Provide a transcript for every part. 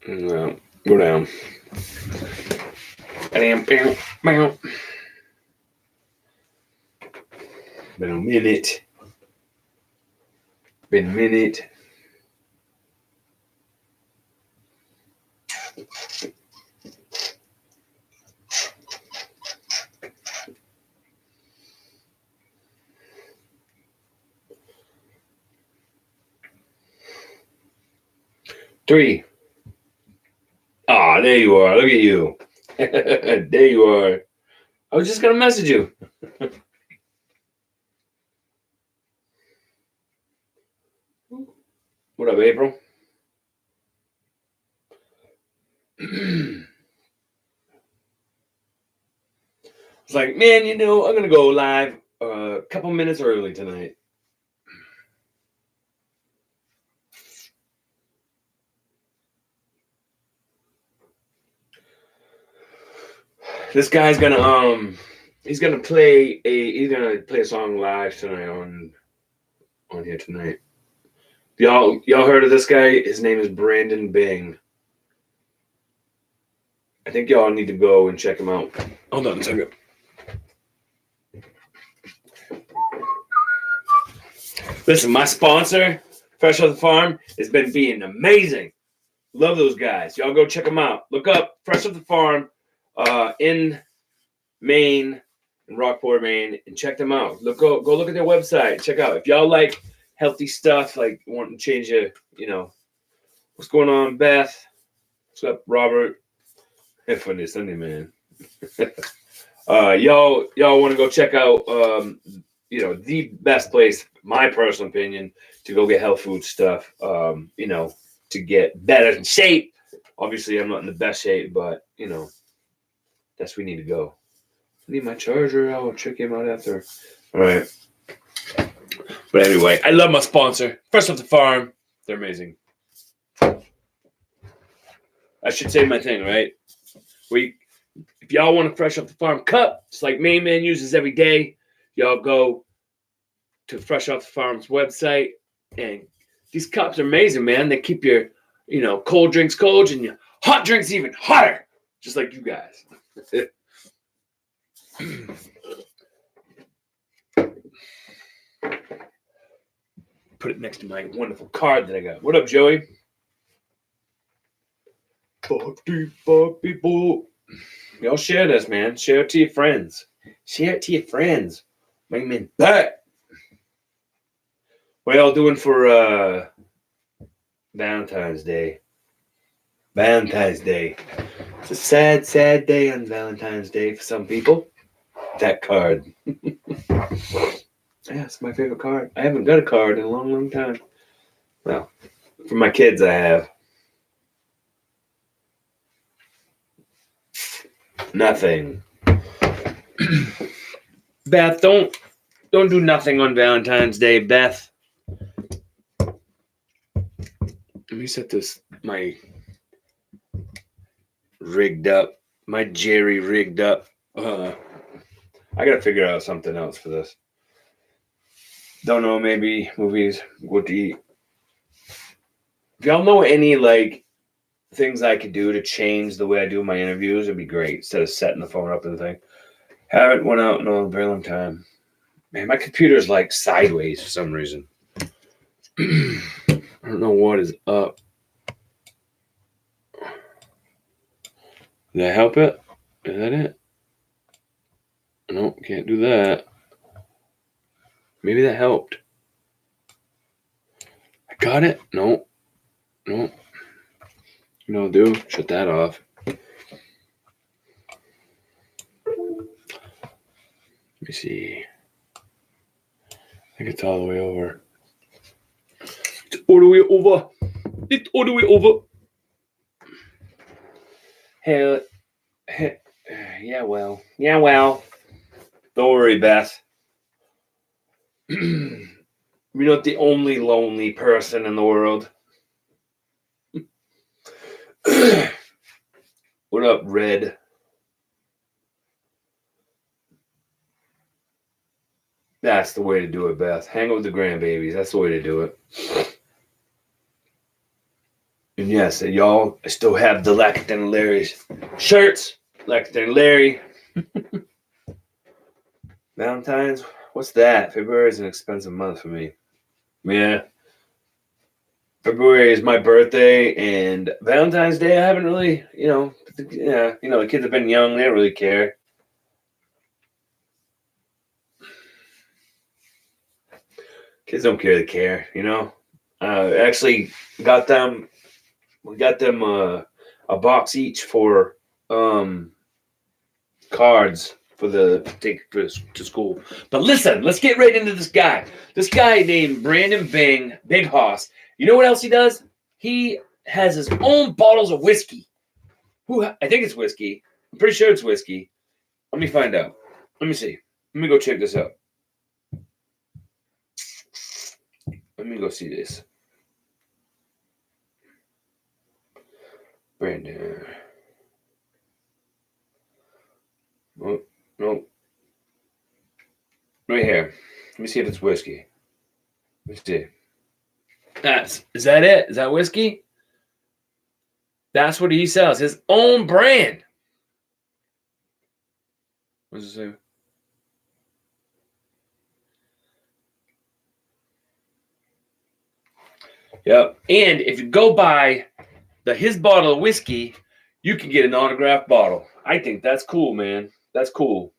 No, go down. Been a minute. Been a minute. Three. Ah, there you are. Look at you. There you are. I was just gonna message you. What up, April? It's like, man, I'm gonna go live a couple minutes early tonight. This guy's gonna he's gonna play a song live tonight on here tonight. Y'all heard of this guy? His name is Brandon Bing. I think y'all need to go and check him out. Hold on a second. Listen, my sponsor, Fresh Off the Farm, has been being amazing. Love those guys. Y'all go check them out. Look up Fresh Off the Farm in Maine, in Rockport, Maine, and check them out. Go look at their website. Check out if y'all like healthy stuff, like wanting to change what's going on, Beth? What's up, Robert? Have fun this Sunday, man. Y'all want to go check out the best place, my personal opinion, to go get health food stuff, to get better in shape. Obviously, I'm not in the best shape, but, that's where we need to go. I need my charger. I'll check him out after. All right. But anyway, I love my sponsor, Fresh Off the Farm. They're amazing. I should say my thing, right? If y'all want a Fresh Off the Farm cup, it's like Mainman uses every day, y'all go to Fresh Off the Farm's website, and these cups are amazing, man. They keep your, cold drinks cold and your hot drinks even hotter, just like you guys. Put it next to my wonderful card that I got. What up, Joey? Y'all share this, man. Share it to your friends. Mainman back. What y'all doing for Valentine's Day? Valentine's Day. It's a sad, sad day on Valentine's Day for some people. That card. Yeah, it's my favorite card. I haven't got a card in a long, long time. Well, for my kids, I have. Nothing. Beth, don't do nothing on Valentine's Day, Beth. Let me set my Jerry rigged up. I gotta figure out something else for this. Don't know, maybe movies, what to eat. If y'all know any things I could do to change the way I do my interviews, it'd be great. Instead of setting the phone up and the thing. Haven't went out in a very long time. Man, my computer's sideways for some reason. I don't know what is up. Did that help it? Is that it? No, can't do that. Maybe that helped. I got it? No. No, dude. Shut that off. Let me see. I think it's all the way over. It's all the way over. It's all the way over. Hey, yeah, well. Don't worry, Beth. You're not the only lonely person in the world. What up, Red? That's the way to do it, Beth. Hang out with the grandbabies. That's the way to do it. And yes, y'all still have the Lackington and Larry's shirts. Lackington and Larry. Valentine's? What's that? February is an expensive month for me. Yeah. February is my birthday, and Valentine's Day, I haven't really, the kids have been young. They don't really care. Kids don't care. They care, Actually, we got them a box each for cards for the take to school. But listen, let's get right into this guy. This guy named Brandon Big Hoss. You know what else he does? He has his own bottles of whiskey. I think it's whiskey. I'm pretty sure it's whiskey. Let me find out. Let me see. Let me go check this out. Let me go see this. Brandon. Oh, no. Right here. Let me see if it's whiskey. Let me see. Is that it? Is that whiskey? That's what he sells. His own brand. What does it say? Yep. And if you go buy his bottle of whiskey, you can get an autographed bottle. I think that's cool, man. That's cool.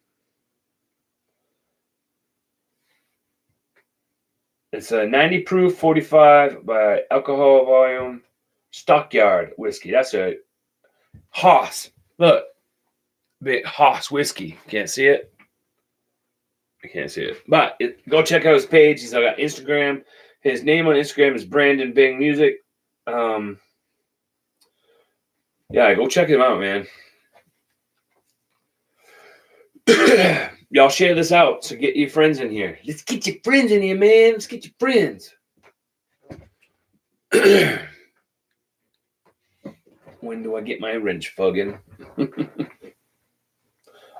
It's a 90 proof 45 by alcohol volume Stockyard whiskey. That's a Hoss. Look. Big Hoss whiskey. Can't see it? I can't see it. But go check out his page. He's got Instagram. His name on Instagram is Brandon Bing Music. Yeah, go check him out, man. Y'all share this out. So get your friends in here. Let's get your friends in here, man. Let's get your friends. When do I get my wrench fugging?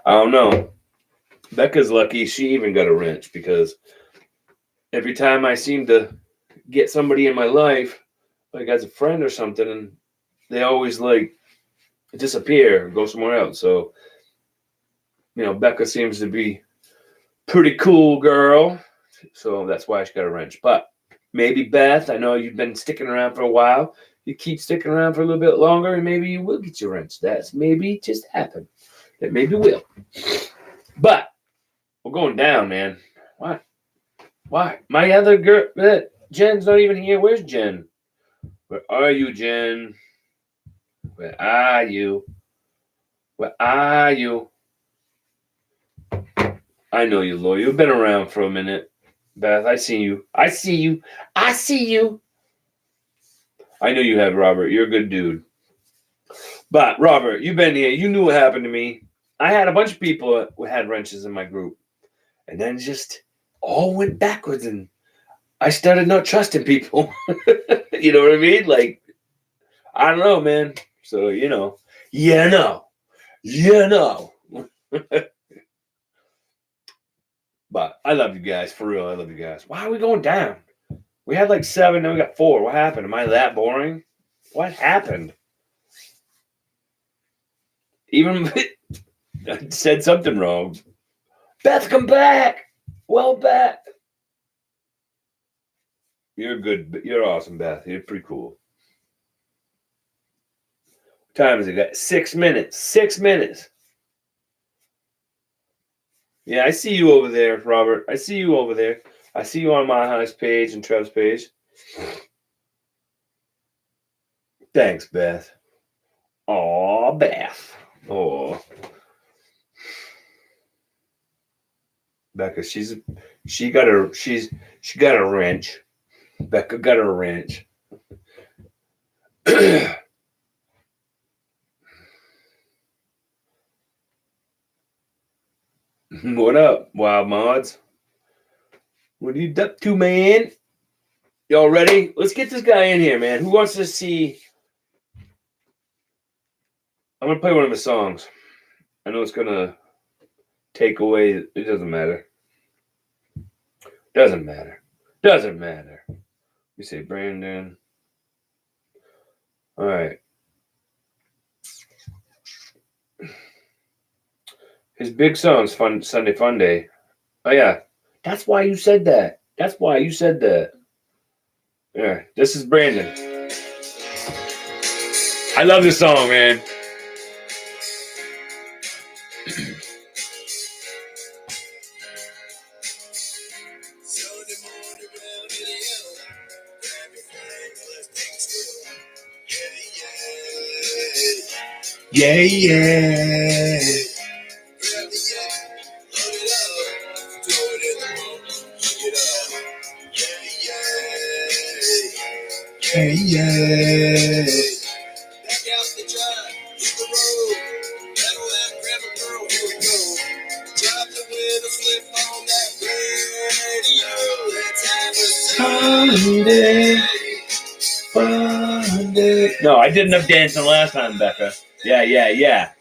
I don't know. Becca's lucky she even got a wrench because every time I seem to get somebody in my life, like as a friend or something, and they always like disappear, go somewhere else. So, Becca seems to be pretty cool girl. So that's why she got a wrench. But maybe Beth, I know you've been sticking around for a while. You keep sticking around for a little bit longer, and maybe you will get your wrench. That's maybe just happened. That maybe will. But we're going down, man. Why? Why? My other girl, Jen's not even here. Where's Jen? Where are you, Jen? Where are you? Where are you? I know you, Laura. You've been around for a minute. Beth, I see you. I see you. I see you. I know you have, Robert. You're a good dude. But, Robert, you've been here. You knew what happened to me. I had a bunch of people who had wrenches in my group. And then just all went backwards. And I started not trusting people. You know what I mean? Like, I don't know, man. So, But I love you guys. For real, I love you guys. Why are we going down? We had like 7, now we got 4. What happened? Am I that boring? What happened? Even I said something wrong. Beth, come back. Well, Beth. You're good. You're awesome, Beth. You're pretty cool. What time is it? Got 6 minutes. 6 minutes. Yeah, I see you over there, Robert. I see you over there. I see you on my highest page and Trev's page. Thanks, Beth. Aw, Beth. Oh, Becca, she got a wrench. Becca got a wrench. What up, Wild Mods? What are you up to, man? Y'all ready? Let's get this guy in here, man. Who wants to see? I'm gonna play one of his songs. I know it's gonna take away. It doesn't matter. Doesn't matter. Doesn't matter. We say Brandon. All right. His big song's Fun Sunday Fun Day. Oh yeah. That's why you said that. That's why you said that. Yeah. This is Brandon. I love this song, man. Yeah, yeah. Hey, yeah. Sunday, Sunday. No, I did enough dancing last time, Becca. Yeah, yeah, yeah.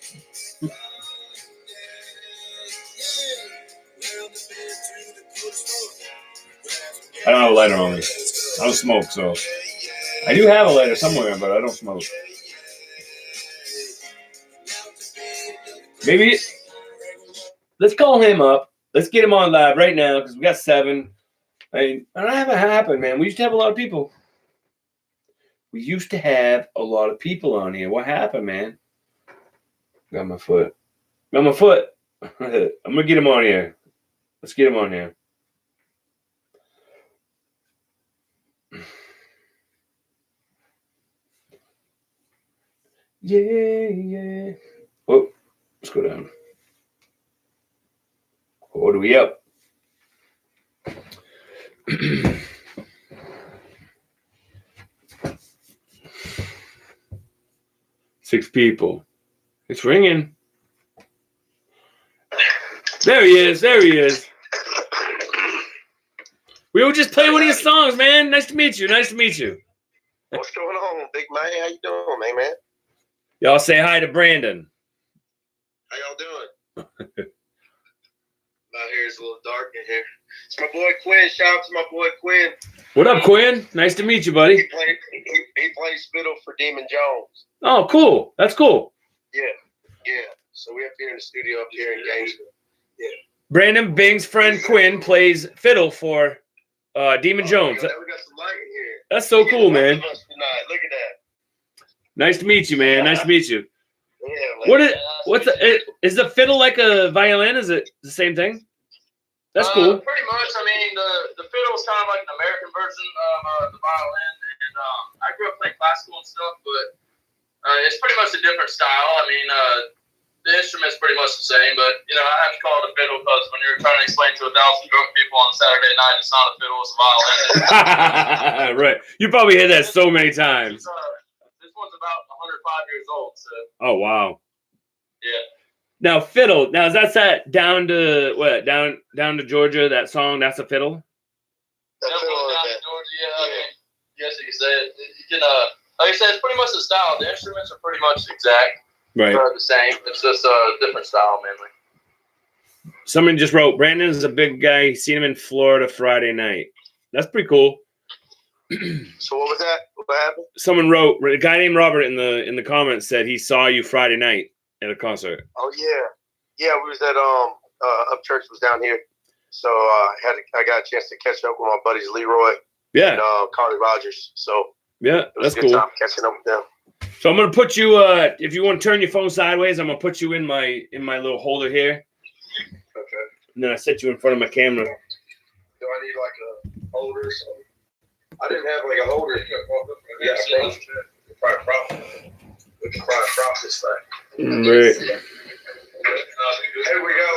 I don't have a lighter on me. I don't smoke, so I do have a lighter somewhere, but I don't smoke. Maybe let's call him up. Let's get him on live right now because we got 7. I mean, I don't have it happen, man. We used to have a lot of people. We used to have a lot of people on here. What happened, man? Got my foot. Got my foot. I'm gonna get him on here. Let's get him on here. Yeah, yeah. Oh, let's go down. What are we up? 6 people. It's ringing. There he is. There he is. We were just playing one of your songs, man. Nice to meet you. Nice to meet you. What's going on, big man? How you doing, man? Y'all say hi to Brandon. How y'all doing? Out here it's a little dark in here. It's my boy Quinn. Shout out to my boy Quinn. What up, Quinn? Nice to meet you, buddy. He plays fiddle for Demon Jones. Oh, cool. That's cool. Yeah. So we up here in the studio up here in Gainesville. Yeah. Brandon Bing's friend Quinn plays fiddle for Demon Jones. We got some light in here. That's so cool, man. Look at that. Nice to meet you, man. Nice to meet you. Yeah. Is the fiddle like a violin? Is it the same thing? That's cool. Pretty much. I mean, the fiddle is kind of like an American version of the violin, and I grew up playing classical and stuff, but it's pretty much a different style. I mean, the instrument's pretty much the same, but I have to call it a fiddle because when you're trying to explain to 1,000 drunk people on Saturday night, it's not a fiddle, it's a violin. Right. You probably hear that so many times. This one's about 105 years old, so. Oh wow. Yeah. Now fiddle. Now is that set down to what? Down to Georgia? That song. That's a fiddle. Definitely down to Georgia. Yeah. I mean, yes, you can say it. You can. Like I said, it's pretty much the style. The instruments are pretty much exact. Right. They're the same. It's just a different style mainly. Somebody just wrote, Brandon's a big guy. Seen him in Florida Friday night. That's pretty cool. So what was that? What happened? Someone wrote, a guy named Robert in the comments said he saw you Friday night at a concert. Oh yeah, we was at Up Church was down here, so I got a chance to catch up with my buddies Leroy Yeah. and Carly Rogers. So Yeah, it was that's a good cool. time catching up with them. So I'm gonna put you. If you want to turn your phone sideways, I'm gonna put you in my little holder here, Okay. and then I set you in front of my camera. Do I need like a holder or something? I didn't have like a holder. Yeah, I think we can probably prop this thing. Right. Here we go.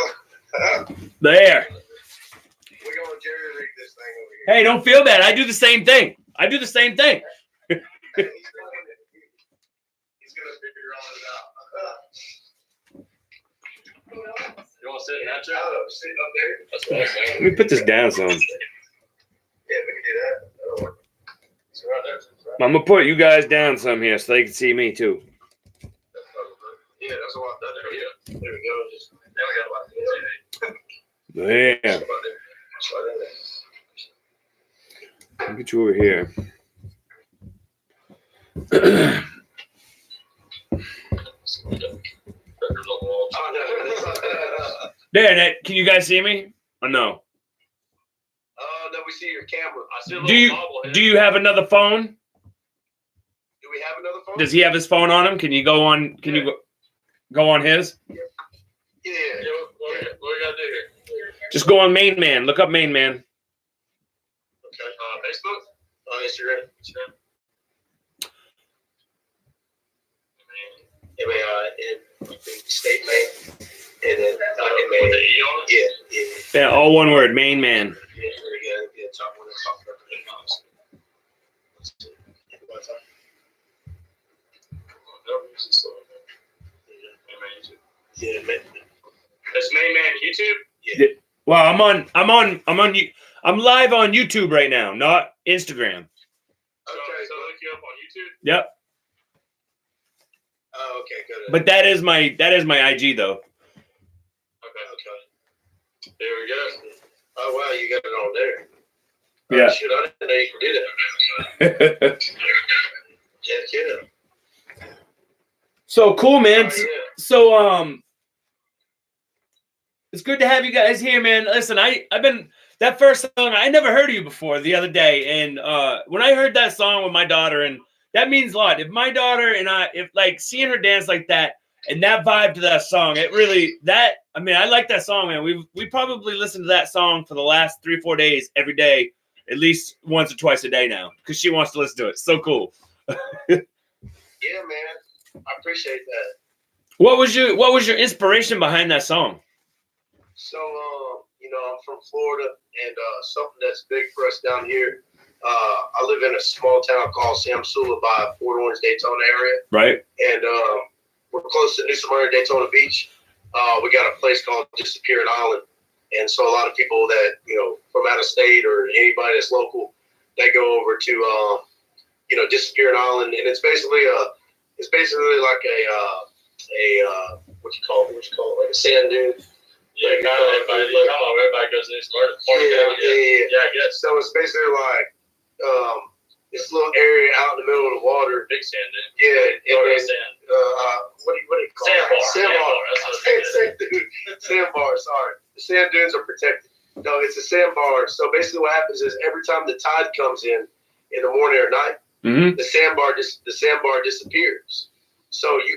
There. We're going to jerry rig this thing over here. Hey, don't feel bad. I do the same thing. He's gonna figure all it out. You want to sit in that chair? Sit up there. That's what I was saying. Let me put this down some. Yeah, we can do that. That'll work. It's right there. It's right. I'm gonna put you guys down some here so they can see me too. Yeah, that's what I've done there. Yeah. There we go. Just, There we go. Yeah. slide in there. I'll get you over here. There, can you guys see me? Or no? No, we see your camera. I see a Do you have another phone? Do we have another phone? Does he have his phone on him? Can you go on? Can you go on his? Yeah. What we gotta do here? Just go on Mainman. Look up Mainman. Okay. Facebook? Instagram. State Maine. And then with the E on it? Yeah, all one word, Mainman. That's Mainman YouTube? Yeah. Well, I'm live on YouTube right now, not Instagram. So look you up on YouTube? Yep. Oh, okay, good. But that is my IG though. Okay. There we go. Oh wow, you got it on there. Yeah. Oh, shoot, I didn't know you could do that. Yeah. So cool, man. Oh, yeah. So it's good to have you guys here, man. Listen, I've been that first song, I never heard of you before the other day. And when I heard that song with my daughter, and that means a lot. If my daughter and if like seeing her dance like that and that vibe to that song, I like that song, man. We probably listened to that song for the last 3 or 4 days every day, at least once or twice a day now, because she wants to listen to it. So cool. Yeah, man. I appreciate that. What was your inspiration behind that song? So, I'm from Florida, and something that's big for us down here. I live in a small town called Samsula by Fort Orange, Daytona area. Right. And we're close to New Smyrna, Daytona Beach. We got a place called Disappearing Island. And so a lot of people that, from out of state or anybody that's local, they go over to, Disappearing Island. And it's basically like what you call it, like a sand dune. Yeah, kind of everybody goes to New Smyrna. Yeah, I guess. So it's basically like this little area out in the middle of the water. Big sand dune. Yeah. Sand. What do you call it? Sandbar. Sandbar, sorry. The sand dunes are protected. No, it's a sandbar. So basically what happens is every time the tide comes in the morning or night, the sandbar disappears. So you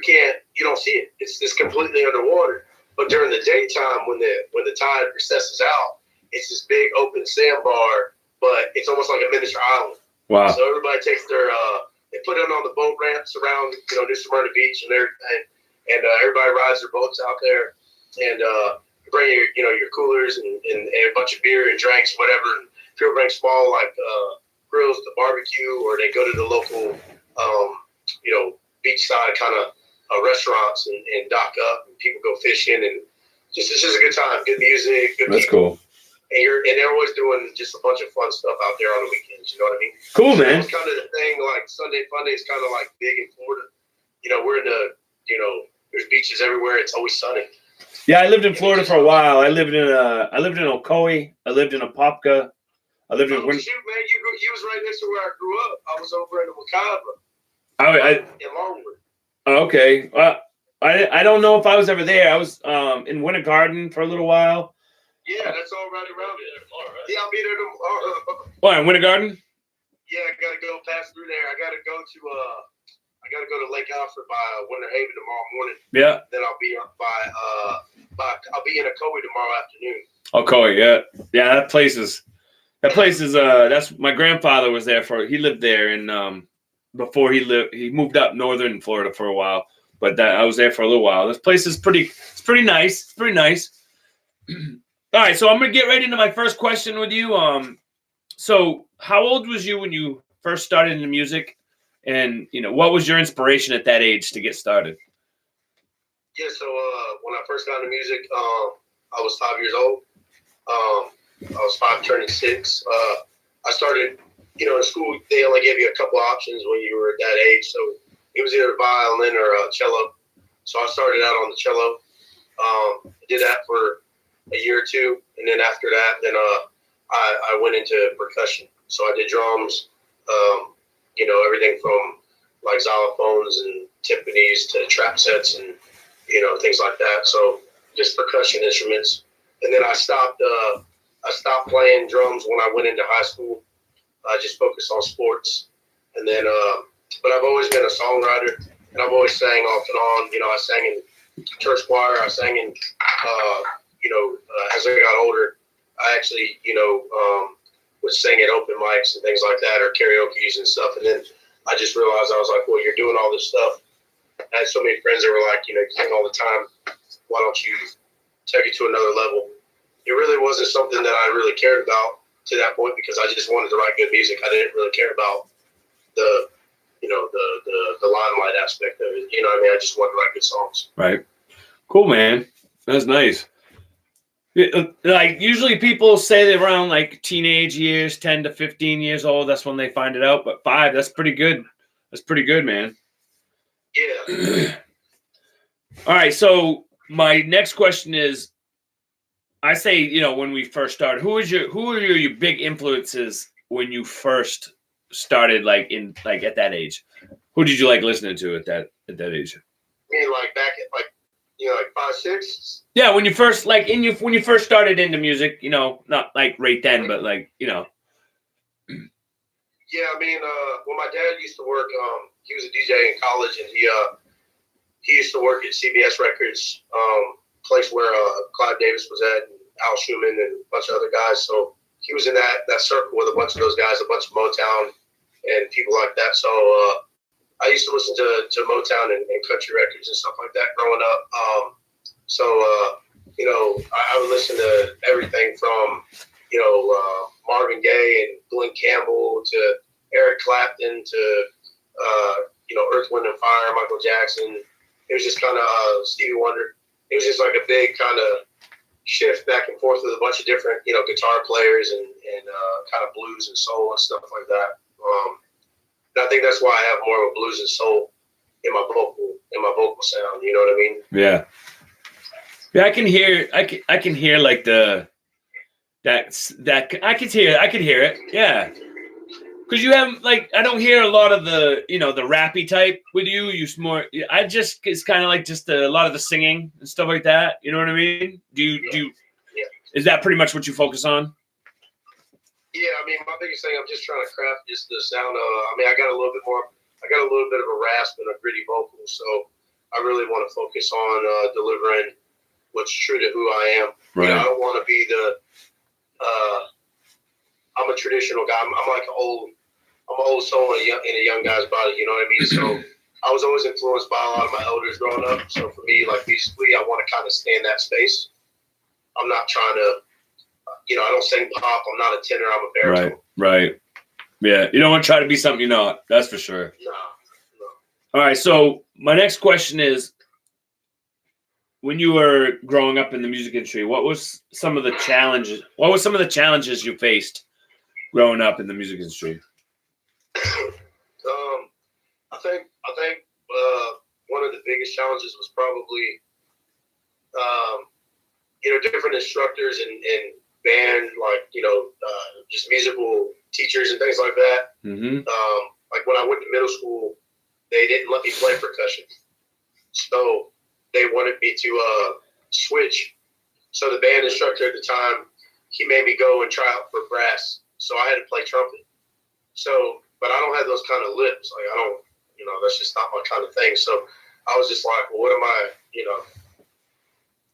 don't see it. It's completely underwater. But during the daytime, when the tide recesses out, it's this big open sandbar, but it's almost like a miniature island. Wow. So everybody takes they put it on the boat ramps around, New Smyrna Beach and everything, and everybody rides their boats out there, and bring your coolers and a bunch of beer and drinks, whatever. And people bring small grills to barbecue, or they go to the local, beachside kind of restaurants and dock up, and people go fishing, and it's just a good time, good music, good That's people. Cool. And they're always doing just a bunch of fun stuff out there on the weekends. You know what I mean? Cool, so man. it's kind of the thing. Like Sunday Fun Day is kind of like big in Florida. We're in there's beaches everywhere. It's always sunny. Yeah, I lived in Florida for a while. I lived in Ocoee. I lived in Apopka. I lived in. Shoot, man! You was right next to where I grew up. I was over in the in Longwood. Okay. I don't know if I was ever there. I was in Winter Garden for a little while. Yeah, that's all right around here tomorrow, right? Yeah, I'll be there tomorrow. What, in Winter Garden? Yeah, I gotta go pass through there. I gotta go to Lake Alfred by Winter Haven tomorrow morning. Yeah. Then I'll be up I'll be in Ocoee tomorrow afternoon. Ocoee, yeah. That place is that's my grandfather was there he lived there, and before he moved up northern Florida for a while. But I was there for a little while. This place is pretty nice. It's pretty nice. All right, so I'm gonna get right into my first question with you. So how old was you when you first started into music, and what was your inspiration at that age to get started? Yeah, so when I first got into music, I was 5 years old. I was 5 turning 6. I started, in school they only gave you a couple options when you were at that age, so it was either violin or cello. So I started out on the cello. I did that for a year or two, and then after that, I went into percussion. So I did drums, everything from like xylophones and timpanis to trap sets and, things like that. So just percussion instruments. And then I stopped playing drums when I went into high school. I just focused on sports. And then, but I've always been a songwriter, and I've always sang off and on. I sang in church choir. I sang in, as I got older, I actually, would sing at open mics and things like that, or karaoke's and stuff. And then I just realized, I was like, well, you're doing all this stuff. I had so many friends that were like, you sing all the time. Why don't you take it to another level? It really wasn't something that I really cared about to that point, because I just wanted to write good music. I didn't really care about the limelight aspect of it. I just wanted to write good songs. Right. Cool, man. That's nice. Like, usually people say they're around like teenage years, 10 to 15 years old. That's when they find it out. But 5, that's pretty good. That's pretty good, man. Yeah. All right. So my next question is, I say, when we first started, who are your big influences when you first started, at that age? Who did you like listening to at that age? I mean, like back at like 5, 6. Yeah, when you first when you first started into music, not like right then, but Yeah, I mean, when my dad used to work, he was a DJ in college, and he used to work at CBS Records, place where Clive Davis was at, and Al Schumann, and a bunch of other guys. So he was in that circle with a bunch of those guys, a bunch of Motown and people like that. So I used to listen to Motown and country records and stuff like that growing up. I would listen to everything from, Marvin Gaye and Glenn Campbell to Eric Clapton to, Earth, Wind and Fire, Michael Jackson. It was just kind of Stevie Wonder. It was just like a big kind of shift back and forth with a bunch of different, guitar players and kind of blues and soul and stuff like that. And I think that's why I have more of a blues and soul in my vocal sound. You know what I mean? Yeah. Yeah, I can hear like that I could hear it. Yeah. Because you have I don't hear a lot of the the rappy type with you. It's kind of like just a lot of the singing and stuff like that. You know what I mean? Yeah. Is that pretty much what you focus on? Yeah, I mean, my biggest thing, I'm just trying to craft just the sound. I got a little bit of a rasp and a gritty vocal, so I really want to focus on delivering what's true to who I am. Right. I don't want to be I'm a traditional guy. I'm like an old soul in a young guy's body. You know what I mean? So I was always influenced by a lot of my elders growing up. So for me, musically, I want to kind of stay in that space. I'm not trying to, I don't sing pop. I'm not a tenor. I'm a baritone. Right. Yeah. You don't want to try to be something you're not. That's for sure. No. All right. So my next question is, when you were growing up in the music industry, what was some of the challenges you faced growing up in the music industry? I think one of the biggest challenges was probably, different instructors and band, just musical teachers and things like that. Mm-hmm. Like when I went to middle school, they didn't let me play percussion. So they wanted me to switch. So the band instructor at the time, he made me go and try out for brass. So I had to play trumpet. So, but I don't have those kind of lips. I don't, that's just not my kind of thing. So I was just like, well, what am I,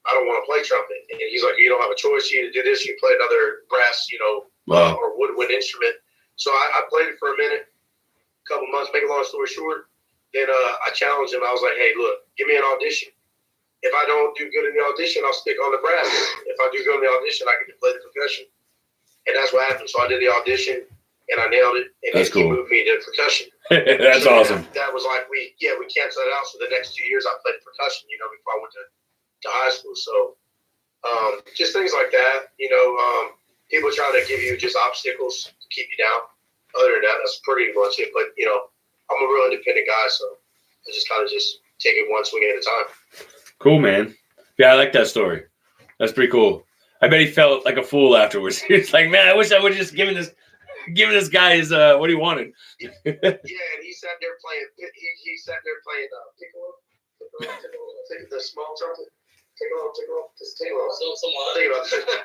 I don't want to play trumpet. And he's like, you don't have a choice. You either do this, you play another brass, Wow. Or woodwind instrument. So I played it for a minute, a couple months, make a long story short. Then I challenged him. I was like, hey, look, give me an audition. If I don't do good in the audition, I'll stick on the brass. If I do good in the audition, I get to play the percussion. And that's what happened. So I did the audition, and I nailed it. And that's then cool. He moved me to percussion. That's awesome. That was like, we canceled it out. So the next 2 years, I played percussion, before I went to high school. So just things like that, people try to give you just obstacles to keep you down. Other than that, that's pretty much it. But, I'm a real independent guy, so I just kind of just take it one swing at a time. Cool, man. Yeah, I like that story. That's pretty cool. I bet he felt like a fool afterwards. He was like, man, I wish I would have just given this. giving this guy his what he wanted. Yeah, and he sat there playing. He sat there playing piccolo, the small trumpet. Piccolo, just piccolo.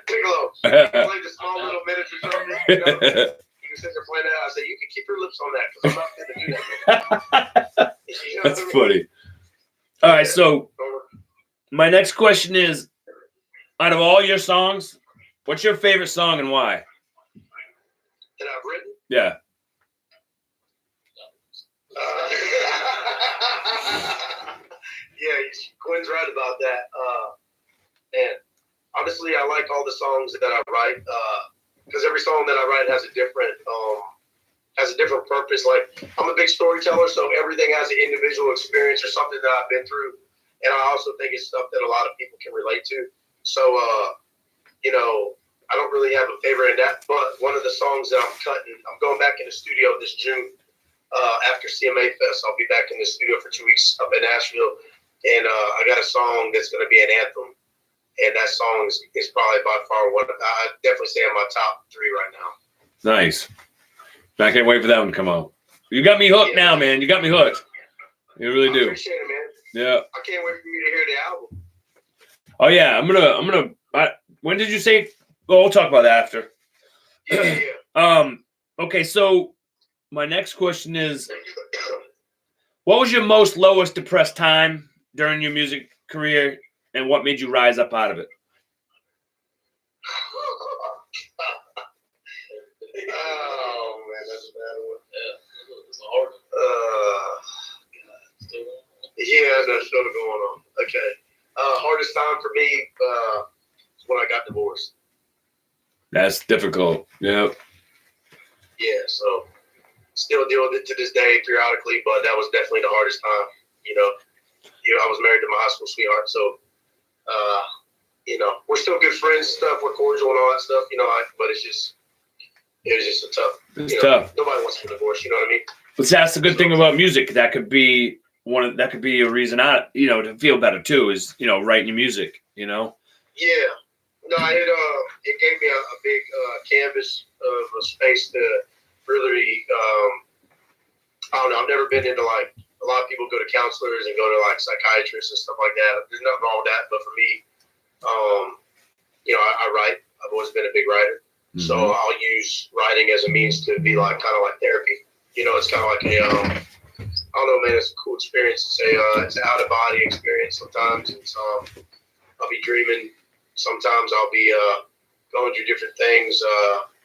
Piccolo. He played the small little miniature trumpet. You know? He was sitting there playing that. I said, "You can keep your lips on that because I'm not going to do that." You know That's funny. All right, so my next question is, out of all your songs, what's your favorite song and why? That I've written? Yeah. Yeah, Quinn's right about that. And honestly, I like all the songs that I write because every song that I write has a different purpose. Like, I'm a big storyteller, so everything has an individual experience or something that I've been through, and I also think it's stuff that a lot of people can relate to. So, you know, I don't really have a favorite in that, but one of the songs that I'm going back in the studio this June after CMA Fest. I'll be back in the studio for 2 weeks up in Nashville, and I got a song that's going to be an anthem, and that song is probably by far one. I definitely say in my top 3 right now. Nice. I can't wait for that one to come out. You got me hooked now, man. You got me hooked. You really do. I appreciate it, man. Yeah. I can't wait for you to hear the album. Oh yeah, I'm gonna. When did you say? Well, we'll talk about that after. Yeah. Okay, so my next question is, what was your most lowest depressed time during your music career, and what made you rise up out of it? Oh man, that's a bad one. Yeah, it's a hard one. Yeah, that's still going on. Okay. Hardest time for me is when I got divorced. That's difficult. Yeah. Yeah, so still deal with it to this day periodically, but that was definitely the hardest time. You know, I was married to my high school sweetheart, so you know, we're still good friends and stuff. We're cordial and all that stuff, you know, but it was just a tough. It's tough. Nobody wants to divorce, you know what I mean? But that's the good thing about music. That could be a reason to feel better too, is, writing your music, Yeah. No, it gave me a big canvas of a space to really, I don't know, I've never been into, like, a lot of people go to counselors and go to, like, psychiatrists and stuff like that. There's nothing wrong with that, but for me, I write. I've always been a big writer. Mm-hmm. So I'll use writing as a means to be like kind of like therapy. It's kind of like I don't know, man, it's a cool experience. It's an out of body experience sometimes. I'll be dreaming. Sometimes I'll be going through different things.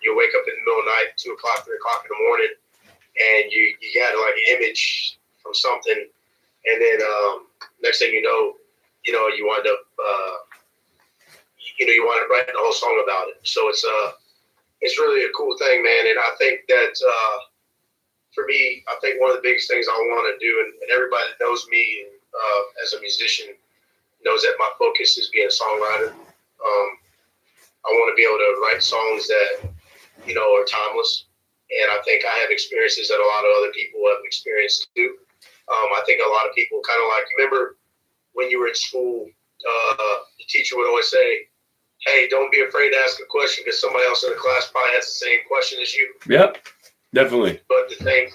You'll wake up in the middle of the night, 2 o'clock, 3 o'clock in the morning, and you got like an image from something. And then next thing you know, you wind up, you wind up writing a whole song about it. So it's really a cool thing, man. And I think that for me, I think one of the biggest things I want to do, and everybody that knows me as a musician knows that my focus is being a songwriter. I want to be able to write songs that, are timeless. And I think I have experiences that a lot of other people have experienced too. I think a lot of people kind of like, remember when you were in school, the teacher would always say, hey, don't be afraid to ask a question because somebody else in the class probably has the same question as you. Yep, definitely. But the thing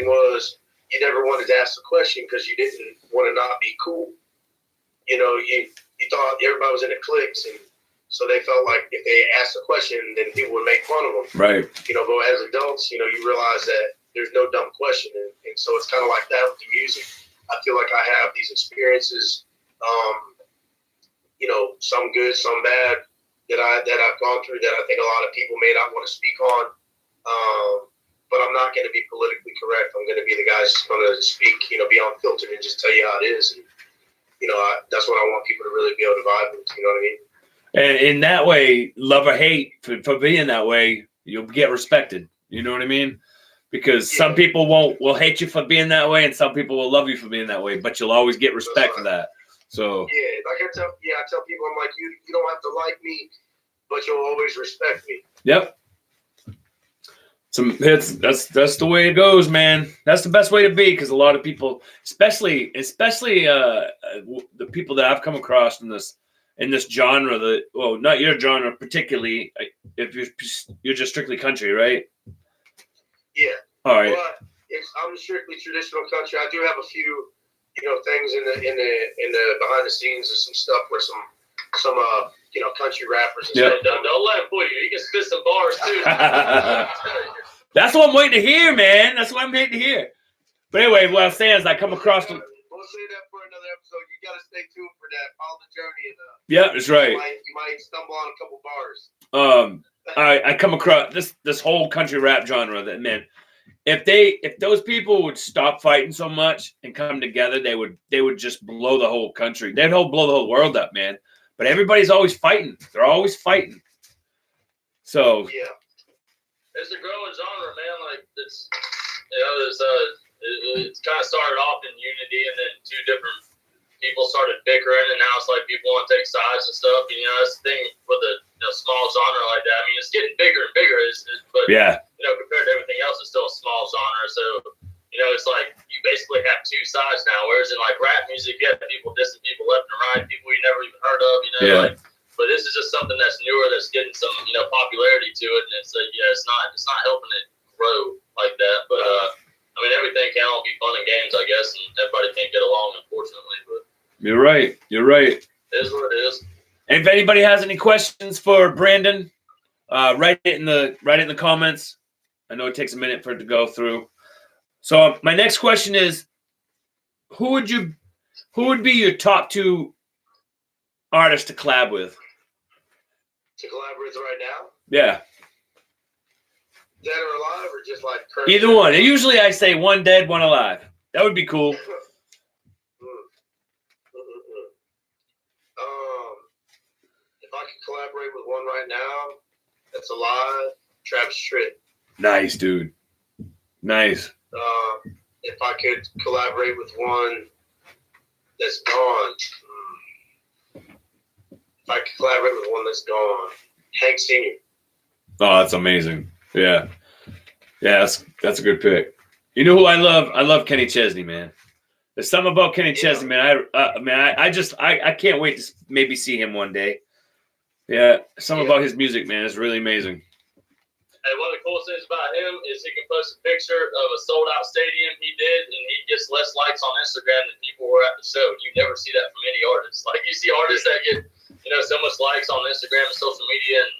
was, you never wanted to ask the question because you didn't want to not be cool. You thought everybody was in the cliques, and so they felt like if they asked a question, then people would make fun of them. Right. But as adults, you realize that there's no dumb question, and so it's kind of like that with the music. I feel like I have these experiences, some good, some bad, that I've gone through that I think a lot of people may not want to speak on. But I'm not going to be politically correct. I'm going to be the guy who's going to speak, be unfiltered and just tell you how it is. And, that's what I want people to really be able to vibe with. You know what I mean? And in that way, love or hate, for being that way, you'll get respected. You know what I mean? Because some people will hate you for being that way, and some people will love you for being that way. But you'll always get respect for that. So I tell people, I'm like, you don't have to like me, but you'll always respect me. Yep. That's the way it goes, man. That's the best way to be, because a lot of people, especially the people that I've come across in in this genre not your genre particularly, if you're just strictly country, right? Yeah. All right. But I'm strictly traditional country. I do have a few, things in the behind the scenes of some stuff where some country rappers and stuff. Don't let him fool you. He can spit some bars too. That's what I'm waiting to hear, man. That's what I'm waiting to hear. But anyway, what I'm saying is I come across We'll say that for another episode. You got to stay tuned for that. Follow the journey. And, yeah, that's right. You might stumble on a couple bars. I come across this whole country rap genre that, man, if those people would stop fighting so much and come together, they would just blow the whole country. They'd blow the whole world up, man. But everybody's always fighting. They're always fighting. So yeah, it's a growing genre, man. Like it's kind of started off in unity, and then two different people started bickering, and now it's like people want to take sides and stuff. That's the thing with a small genre like that. I mean, it's getting bigger and bigger, but yeah, compared to everything else, it's still a small genre. So it's like you basically have two sides now. Whereas in like rap music, you have people dissing people left and right, people you never even heard of. But this is just something that's newer, that's getting some popularity to it, and it's it's not helping it grow like that. But I mean, everything can't all be fun and games, I guess, and everybody can't get along, unfortunately. But you're right. It is what it is. And if anybody has any questions for Brandon, write it in the comments. I know it takes a minute for it to go through. So my next question is, who would be your top two artists to collab with? To collaborate right now? Yeah. Dead or alive, or just like current? Either one. Usually I say one dead, one alive. That would be cool. If I could collaborate with one right now that's alive, Travis Tritt. Nice, dude. Nice. If I could collaborate with one that's gone, if I could collaborate with one that's gone, Hank Sr. Oh, that's amazing. Yeah, that's a good pick. You know who I love? I love Kenny Chesney, man. There's something about Kenny Chesney, man. I can't wait to maybe see him one day. Yeah, something about his music, man, is really amazing. And one of the coolest things about him is he can post a picture of a sold-out stadium he did, and he gets less likes on Instagram than people were at the show. You never see that from any artist. Like, you see artists that get, so much likes on Instagram and social media, and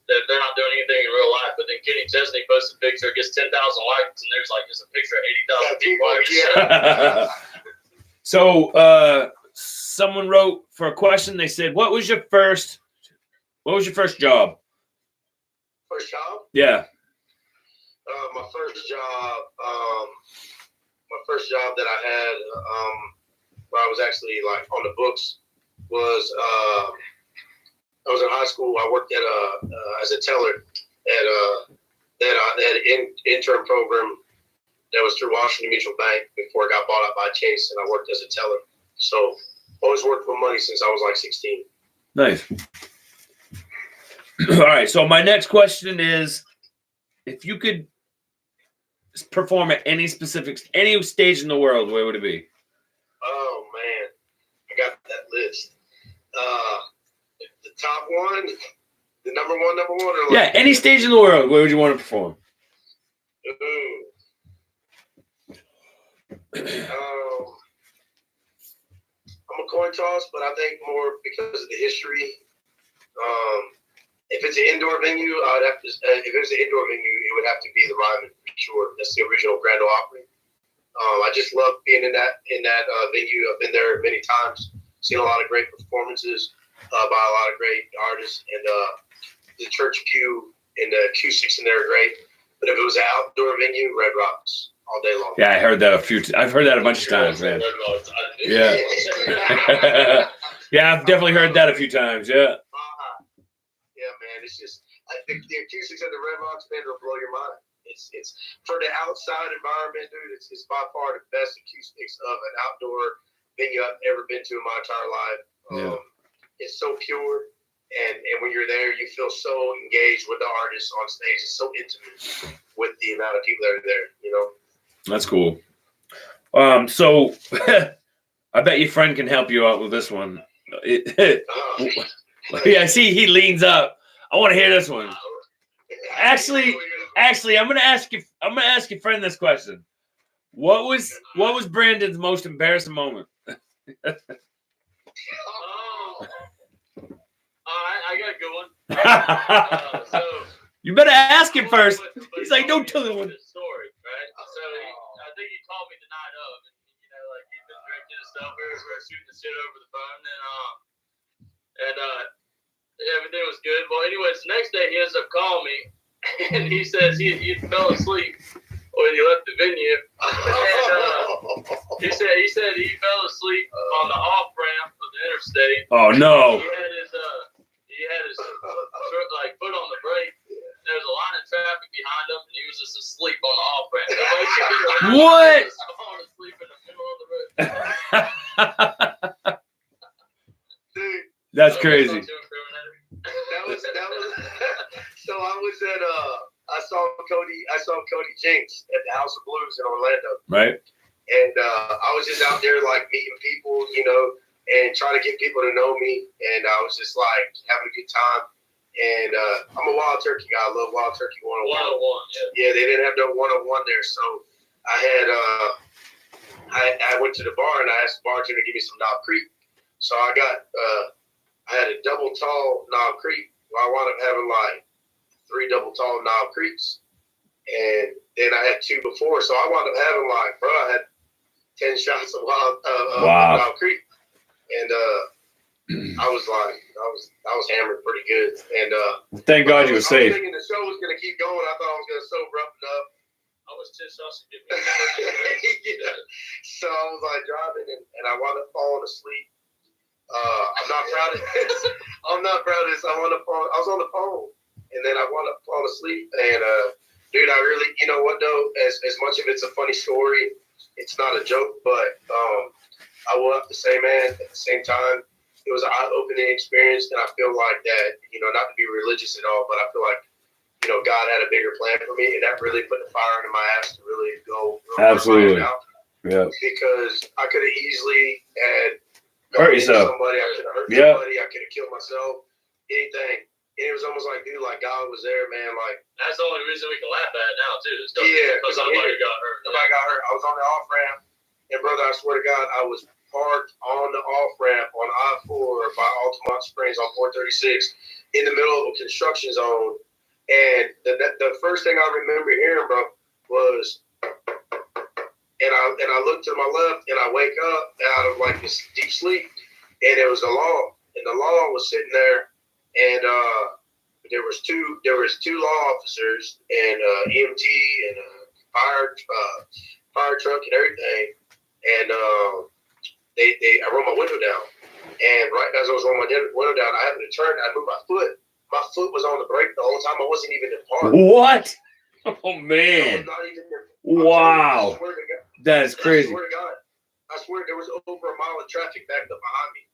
they're not doing anything in real life. But then Kenny Chesney posts a picture, gets 10,000 likes, and there's like just a picture of 80,000 people. So, someone wrote for a question. They said, "What was your first job?" First job? Yeah. My first job that I had, where I was actually like on the books, was I was in high school. I worked at as a teller at they had an intern program that was through Washington Mutual Bank before it got bought out by Chase, and I worked as a teller. So always worked for money since I was like 16. Nice. All right. So my next question is, if you could perform at any stage in the world, where would it be? Oh man, I got that list. The top one, the number one, or like, any stage in the world, where would you want to perform? I'm a coin toss, but I think more because of the history. If it's an indoor venue, I'd have to. If it was an indoor venue, it would have to be the Ryman for sure. That's the original Grand Ole Opry. I just love being in that venue. I've been there many times, seen a lot of great performances by a lot of great artists, and the church pew and the acoustics in there are great. But if it was an outdoor venue, Red Rocks all day long. Yeah, I heard that I've heard that a bunch of times, man. Yeah. Yeah, I've definitely heard that a few times. Yeah. Yeah, man, it's just the acoustics of the Red Rocks, man, will blow your mind. It's for the outside environment, dude. It's by far the best acoustics of an outdoor venue I've ever been to in my entire life. It's so pure, and when you're there, you feel so engaged with the artists on stage. It's so intimate with the amount of people that are there. That's cool. So I bet your friend can help you out with this one. Yeah, see, he leans up. I want to hear this one. Actually, I'm gonna ask your friend this question. What was Brandon's most embarrassing moment? I got a good one. So you better ask him first. He's like, don't tell anyone. Story, right? So I think he called me the night of, and like he'd been drinking and stuff. We were shooting the shit over the phone, and everything was good. Well, anyways, the next day he ends up calling me, and he says he fell asleep when he left the venue. And he said he fell asleep on the off ramp of the interstate. Oh no! He had his like foot on the brake. There was a line of traffic behind him, and he was just asleep on the off ramp. What? He was falling asleep in the middle of the road. Dude, that's crazy. That was. So I was at I saw Cody Jinks at the House of Blues in Orlando. Right. And I was just out there like meeting people, and trying to get people to know me. And I was just like having a good time. And I'm a wild turkey guy. I love wild turkey 101. 101, yeah. They didn't have no 101 there, so I had I went to the bar and I asked the bartender to give me some Knob Creek. So I had a double tall Knob Creek. Well, I wound up having like 3 double tall Knob Creeks, and then I had 2 before. So I wound up having I had 10 shots of Knob Creek, and I was hammered pretty good. And thank God you were safe. I was thinking the show was gonna keep going. I thought I was gonna sober up enough. I was 10 shots to get me. So I was like driving, and I wound up falling asleep. I'm not proud of this. I'm not proud of this. I was on the phone, and then I wound up falling asleep. And dude, I really, you know what though? As much of it's a funny story, it's not a joke. But I will have to say, man, at the same time, it was an eye-opening experience, and I feel like that, not to be religious at all, but I feel like, God had a bigger plan for me, and that really put the fire into my ass to really go. Absolutely. Out. Yeah. Because I could have easily had hurt yourself. Somebody, I could have hurt somebody. I could have killed myself. Anything. And it was almost like, dude, like God was there, man. Like that's the only reason we can laugh at it now, too. Because somebody got hurt. Somebody got hurt. I was on the off ramp, and brother, I swear to God, I was parked on the off ramp on I-4 by Altamont Springs on 436 in the middle of a construction zone. And the first thing I remember hearing, bro, was, and I look to my left, and I wake up out of like this deep sleep, and it was the law, and the law was sitting there, and there was two law officers and EMT and fire truck and everything, and I rolled my window down, and right as I was rolling my window down, I happened to turn, I moved my foot. My foot was on the brake the whole time. I wasn't even in park. What? Oh man! Wow, that is crazy. I swear there was over a mile of traffic backed up behind me.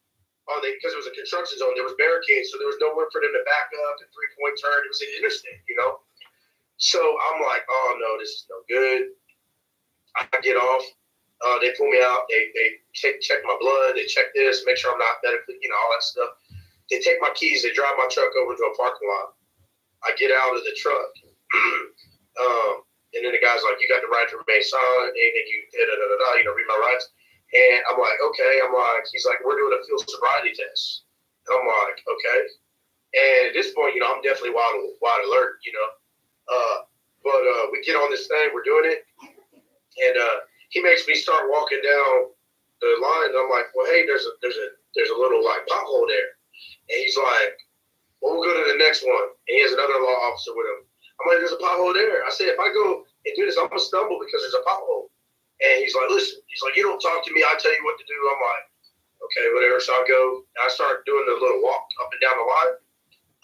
Because it was a construction zone, there was barricades, so there was nowhere for them to back up and 3-point turn. It was an interstate, So I'm like, oh no, this is no good. I get off. They pull me out. They check my blood. They check this, make sure I'm not medically, all that stuff. They take my keys. They drive my truck over to a parking lot. I get out of the truck. And then the guy's like, you got the right to remain silent. Anything you read my rights. And I'm like, okay. He's like, we're doing a field sobriety test. And I'm like, okay. And at this point, I'm definitely wide alert, But we get on this thing. We're doing it. And he makes me start walking down the line. And I'm like, well, hey, there's a little like pothole there. And he's like, well, we'll go to the next one. And he has another law officer with him. I'm like, there's a pothole there. I said, if I go and do this, I'm going to stumble because there's a pothole. And he's like, listen. He's like, you don't talk to me. I tell you what to do. I'm like, okay, whatever. So I go. And I start doing the little walk up and down the line.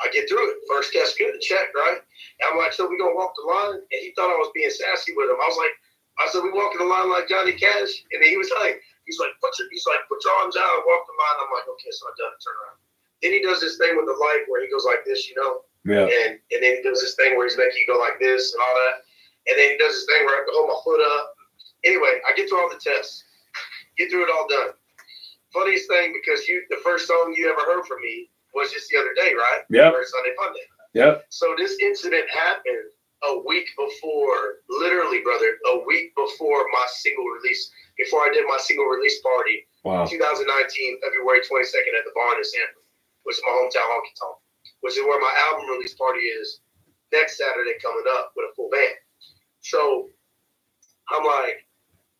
I get through it. First test good, check, right? And I'm like, so we going to walk the line? And he thought I was being sassy with him. I said, we walking the line like Johnny Cash? And then he was like, put your arms out and walk the line. I'm like, okay, so I done it. Turn around. Then he does this thing with the light where he goes like this, Yeah. And then he does this thing where he's making you go like this and all that. And then he does this thing where I have to hold my foot up. Anyway, I get through all the tests. Get through it all done. funniest thing, because the first song you ever heard from me was just the other day, right? Yep. First Sunday Fun Day. Yep. So this incident happened a week before, literally, brother, a week before my single release, before I did my single release party. Wow. 2019, February 22nd at the Barn in Sanford, which is my hometown honky tonk, which is where my album release party is next Saturday coming up with a full band. So I'm like,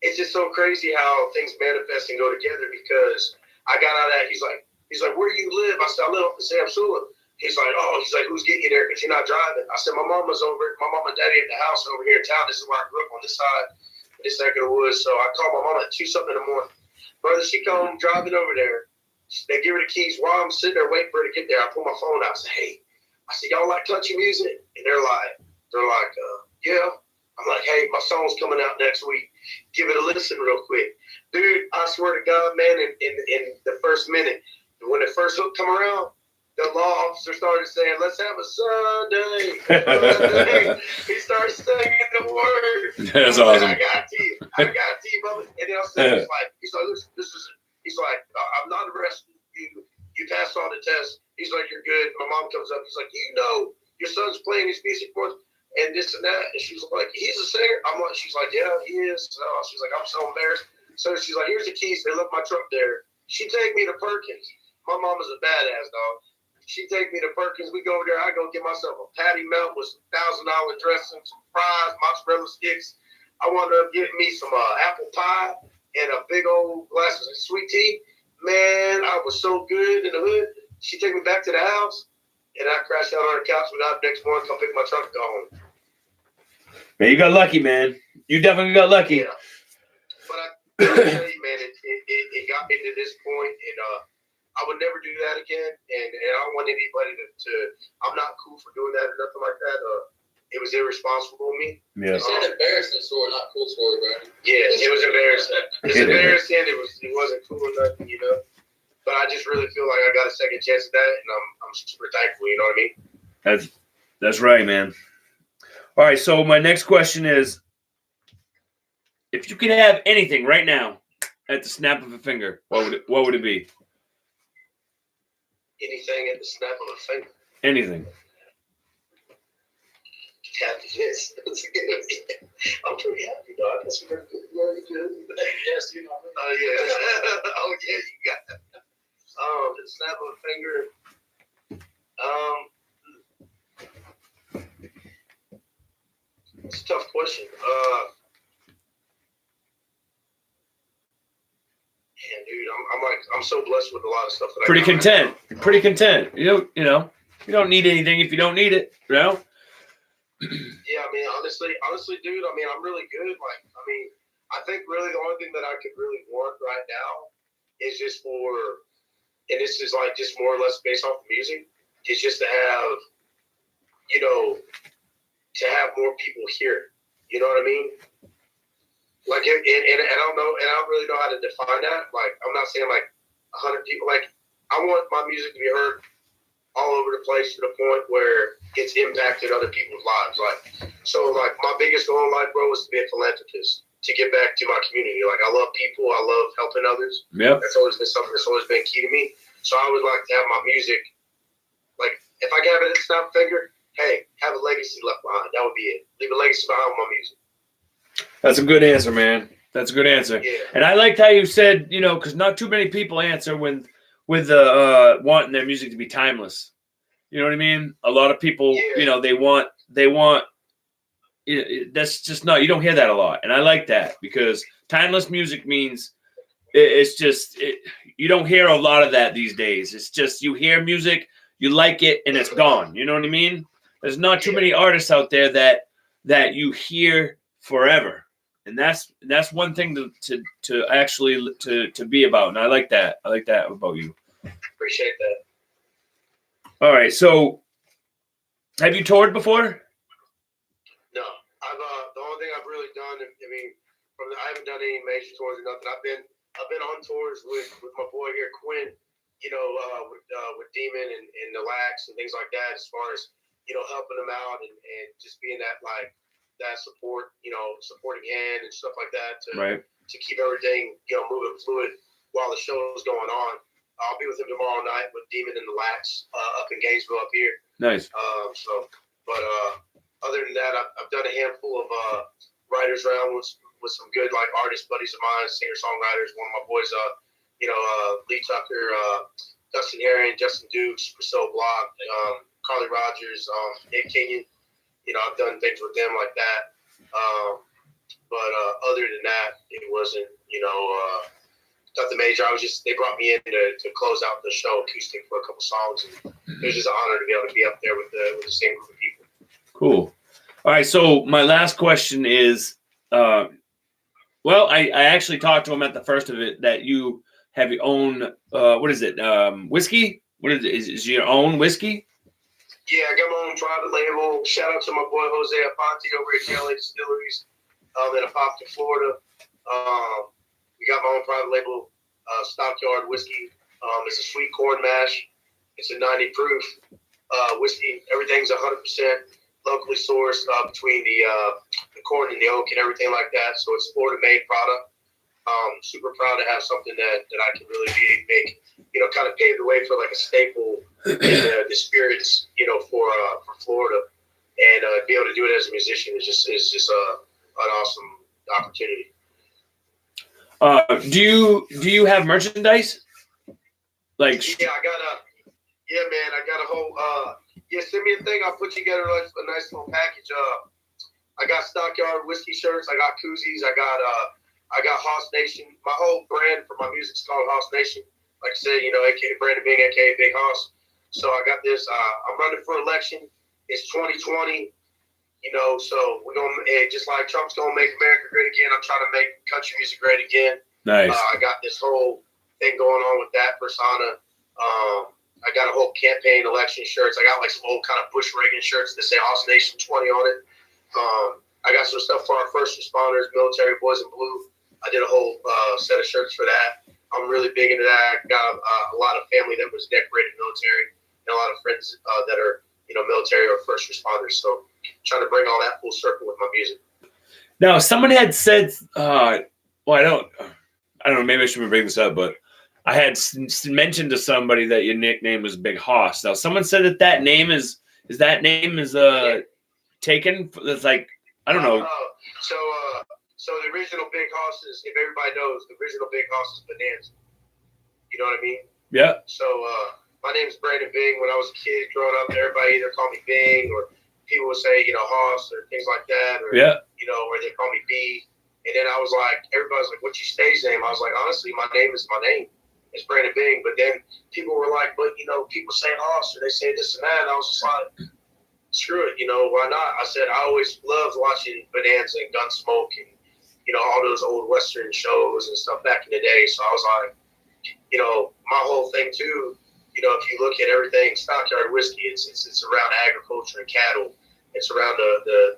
it's just so crazy how things manifest and go together, because I got out of that. He's like, where do you live? I said, I live up in Sam Sula. He's like, who's getting you there? Because you're not driving. I said, my mom and daddy at the house over here in town. This is where I grew up, on this side, this neck of the woods. So I called my mom at 2-something in the morning. Brother, she come driving over there. They give her the keys. While I'm sitting there waiting for her to get there, I pull my phone out. I said, hey, y'all like country music? And they're like, yeah. I'm like, hey, my song's coming out next week. Give it a listen real quick. Dude, I swear to God, man, in the first minute, when the first hook come around, the law officer started saying, let's have a Sunday. He started singing the words. That's awesome. I got to you, brother. And then I said, he's like, he's like, I'm not arresting you. You passed all the tests. He's like, you're good. My mom comes up. He's like, your son's playing his music for us, and this and that. And she's like, he's a singer. She's like, yeah, he is. So she's like, I'm so embarrassed. So she's like, here's the keys. They left my truck there. She take me to Perkins. My mom is a badass, dog. She take me to Perkins. We go over there. I go get myself a patty melt with some $1,000 dressing, some fries, mozzarella sticks. I wound up getting me some apple pie and a big old glass of sweet tea. Man, I was so good in the hood. She take me back to the house, and I crashed out on the couch without the next morning, come pick my truck and go home. Man, you got lucky, man. You definitely got lucky. Yeah. But I tell you, man, it got me to this point, and I would never do that again. And I don't want anybody to I'm not cool for doing that or nothing like that. It was irresponsible of me. You Yeah. said embarrassing story, not cool story, right? Yeah, it was embarrassing. It's embarrassing. It wasn't cool or nothing, But I just really feel like I got a second chance at that, and I'm super thankful. You know what I mean? That's right, man. All right. So my next question is, if you could have anything right now at the snap of a finger, what would it be? Anything at the snap of a finger. Anything. Happiness. I'm pretty happy, dog. That's very good. Yes, you know. Oh, yeah. Oh, yeah, you got that. The snap of a finger. It's a tough question. Man, dude, I'm so blessed with a lot of stuff that Pretty content. Pretty content. You don't need anything if you don't need it, Yeah, I mean, honestly, dude, I mean, I'm really good. I think really the only thing that I could really want right now is just and this is like just more or less based off the music, is just to have, to have more people hear. You know what I mean? Like, and I don't know, and I don't really know how to define that. Like, I'm not saying like 100 people. Like, I want my music to be heard all over the place to the point where it's impacted other people's lives. Like my biggest goal in life, bro, was to be a philanthropist, to give back to my community. Like, I love people. I love helping others. Yep. That's always been something that's always been key to me. So I would like to have my music, like, if I can have it at snap finger, hey, have a legacy left behind. That would be it. Leave a legacy behind with my music. That's a good answer, man. That's a good answer. Yeah. And I liked how you said, because not too many people answer with wanting their music to be timeless. You know what I mean? A lot of people, they want. That's just not. You don't hear that a lot, and I like that, because timeless music means it's just you don't hear a lot of that these days. It's just you hear music, you like it, and it's gone. You know what I mean? There's not too many artists out there that you hear forever, and that's one thing to actually to be about, and I like that. I like that about you. Appreciate that. All right, so have you toured before? No, the only thing I've really done, I haven't done any major tours or nothing. I've been on tours with my boy here, Quinn, with Demon and the Lax and things like that, as far as, helping them out and just being that support, supporting hand and stuff like that to keep everything, moving fluid. while the show is going on. I'll be with him tomorrow night with Demon and the Lax up in Gainesville up here. Nice. But other than that, I've done a handful of writers around with some good like artist buddies of mine, singer songwriters. One of my boys, Lee Tucker, Dustin Herring, Justin Dukes, Priscilla Block, Carly Rogers, Nick Kenyon. I've done things with them like that. But other than that, it wasn't nothing major. They brought me in to close out the show acoustic for a couple songs, and it was just an honor to be able to be up there with the same group of people. Cool. All right, so my last question is, I actually talked to him at the first of it that you have your own, what is it, whiskey? What is it? Is your own whiskey? Yeah, I got my own private label. Shout out to my boy Jose Aponte over at JLA Distilleries in Apopka, Florida. We got my own private label, Stockyard whiskey. It's a sweet corn mash. It's a 90 proof whiskey. Everything's 100% locally sourced between the corn and the oak and everything like that. So it's Florida-made product. Super proud to have something that I can really make, kind of pave the way for like a staple in the spirits, for Florida, and be able to do it as a musician is just an awesome opportunity. Do you have merchandise? I got a whole send me a thing. I'll put together a nice little package. I got Stockyard whiskey shirts. I got koozies. I got Hoss Nation. My whole brand for my music's called Hoss Nation. Like I said, aka Brandon Bing, aka Big Hoss. So I got this. I'm running for election. It's 2020. So we're gonna just like Trump's gonna make America great again. I'm trying to make country music great again. Nice. I got this whole thing going on with that persona. I got a whole campaign election shirts. I got like some old kind of Bush Reagan shirts that say Hoss Nation 20 on it. I got some stuff for our first responders, military boys in blue. I did a whole set of shirts for that. I'm really big into that. I got a lot of family that was decorated military and a lot of friends that are military or first responders. So trying to bring all that full circle with my music. Now, someone had said, I don't know, maybe I shouldn't bring this up, but I had mentioned to somebody that your nickname was Big Hoss. Now, someone said that name is taken. It's like, I don't know. So the original Big Hoss is, if everybody knows, the original Big Hoss is Bonanza. You know what I mean? Yeah. So my name is Brandon Bing. When I was a kid growing up, everybody either called me Bing, or people would say, Hoss, or things like that, or or they call me B. And then I was like, everybody's like, what's your stage name? I was like, honestly, my name is my name. It's Brandon Bing. But then people were like, but people say Hoss, or they say this and that. And I was just like, screw it, why not? I said I always loved watching Bonanza and Gunsmoke and all those old Western shows and stuff back in the day. So I was like, my whole thing too, if you look at everything Stockyard whiskey, it's around agriculture and cattle. It's around the